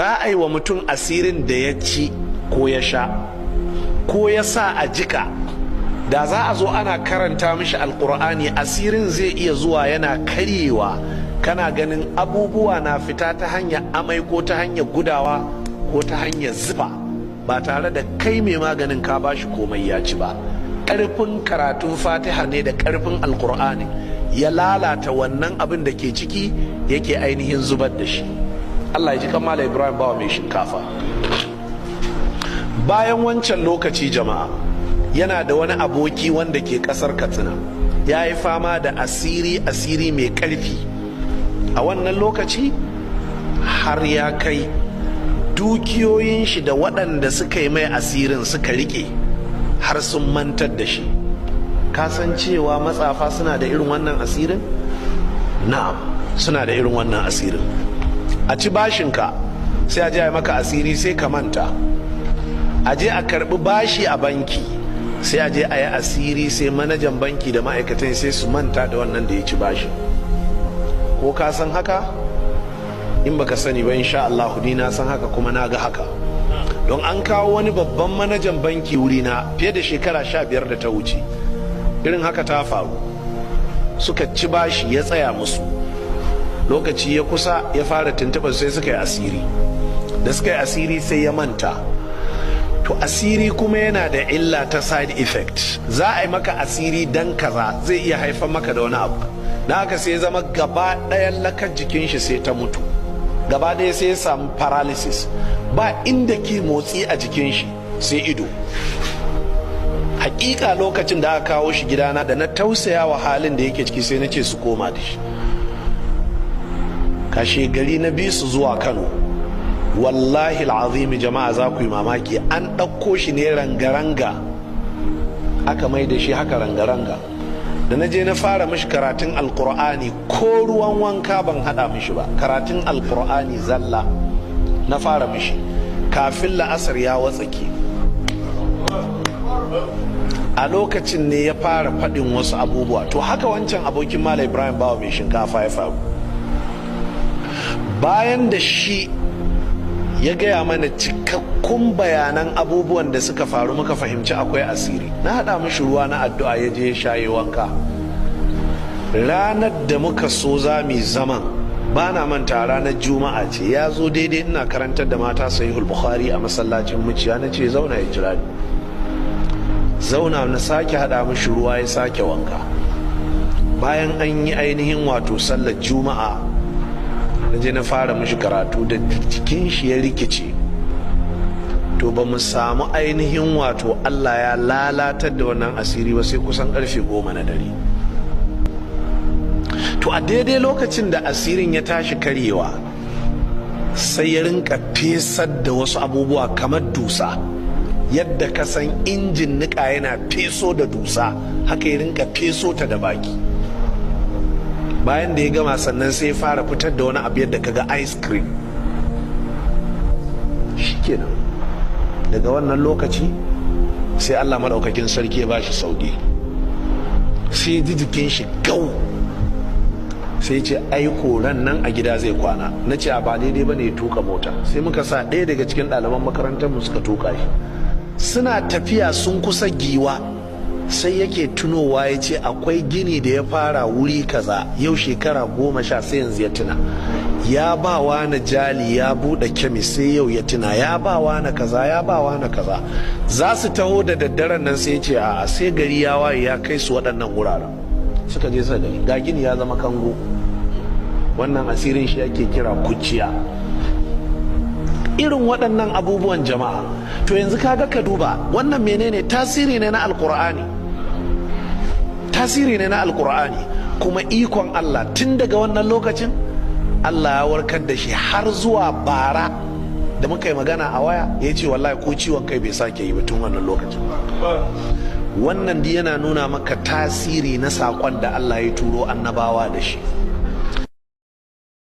za a yi wa mutum asirin da ya ci ko ya sha ko ya sa a jika, da za a zo ana karanta mishi alkur'ani asirin zai iya zuwa yana karyewa, kana ganin abubuwa na fita ta hanyar amai ko ta hanyar gudawa ko ta hanyar zufa ba tare da kai mai maganin ka bashi komai ya ci ba. Ƙarfin karatun fatiha ne da ƙarfin alkur'ani ya lalata wannan abin da ke ciki yake ainihin zubar da shi. Allah ya ji kamala Ibrahim bawa mai shinkafa. Bayan wancan lokaci jama'a, yana da wani aboki wanda ke kasar Katsina, ya yi fama da asiri mai karfi. A wannan lokaci har ya kai dukiyoyin shi da waɗanda suka yi mai asirin suka rike har sun mantar da shi. Kasancewa matsafa suna da irin wannan asirin? Na'am, suna da irin wannan asirin. A ci bashinka sai a je a maka asiri sai ka manta, a je a karbi bashi a banki sai a je a yi asiri sai manajan banki da ma'aikatan sai su manta da wannan da ya ci bashi. Ko ka san haka? In baka sani ba insha Allah ni na san haka kuma na ga haka, don an kawo wani babban manajan banki wurina fiye da shekara 15 da ta wuce. Irin haka ta faru, suka ci bashi ya tsaya musu, lokaci ya kusa ya fara tuntuɓar sai suka yi asiri. Da suka yi asiri sai ya manta. To asiri kuma yana da illa ta side effect. Za a yi maka asiri dan kaza zai iya haifar maka da wani abu. Na haka sai zama gaba ɗayan lakar jikin shi sai ta mutu, gaba ɗaya sai ya samu paralysis, ba inda ke motsi a jikin shi sai ido. Hakika lokacin da aka kawo shi gidana da na tausaya wa halin da yake ciki sai na ce su koma da shi. Kashe gari na bi su zuwa Kano, wallahi al'azimi jama'a za ku yi mamaki, an ɗauko shi ne rangaranga aka mai da shi haka rangaranga. Da na je na fara mishi karatun alkur'ani, ko ruwan wanka ban haɗa mishi ba, karatun alkur'ani zalla na fara mishi. Kafin la'asar ya watsake. A lokacin ne ya fara faɗin wasu abubuwa. To haka wancan abokin Malam Ibrahim bawa mai shinkafa ya faru. Bayan da shi ya gaya mana cikakkun bayanan abubuwan da suka faru, muka fahimci akwai asiri. Na haɗa mishi ruwa na addu'a ya je ya shaye wanka. Ranar da muka so za mu zaman, ba na manta ranar Juma'a ce, ya zo daidai ina karantar da mata Sahihul Bukhari a masallacin Muciya, na ce zauna ya jira ni. Zauna na sake haɗa mishi ruwa ya sake wanka. Bayan an yi ainihin wato sallar Juma'a, na je na fara mishi karatu da jikin shi ya rikice. To ba mu samu ainihin wato Allah ya lalatar da wannan asiri ba sai kusan karfe 10 na dare. To a daidai lokacin da asirin ya tashi karyewa, sai ya rinka fesar da wasu abubuwa kamar dusa. Yadda ka san injin nika yana feso da dusa, haka ya rinka feso ta da baki. Bayan da ya gama sannan sai ya fara fitar da wani abu yadda kaga ice cream. Shikenan daga wannan lokaci sai Allah madaukakin sarki ya bashi sauki, sai ji jikin shi gau, sai ce aiko ran nan a gida zai kwana. Na ce a ba daidai bane ya tuka mota. Sai muka sa ɗaya daga cikin ɗaliban makarantar mu suka tuka shi. Suna tafiya sun kusa Giwa, sai yake tunowa ya ce akwai gini da ya fara wuri kaza yau shekara 10 sai yanzu ya tuna. Ya ba wa na jali ya buɗe kemis sai yau ya tuna, ya ba wa na kaza, ya ba wa na kaza. Za su taho da daddaren nan sai ce a sai gari ya waye ya kai su waɗannan wuraren. Suka je sa gari ga gini ya zama kango. Wannan asirin shi ake kira kuciya. Irin waɗannan abubuwan jama'a. To yanzu kaga ka duba wannan menene? Tasiri ne na alkur'ani, tasiri ne na alkur'ani. Kuma ikon Allah, tun daga wannan lokacin Allah ya warkar da shi har zuwa bara da muka yi magana a waya, ya ce wallahi ko ciwon kai bai sake yi ba tun wannan lokacin. Wannan yana nuna maka tasiri na saƙon da Allah ya turo annabawa da shi.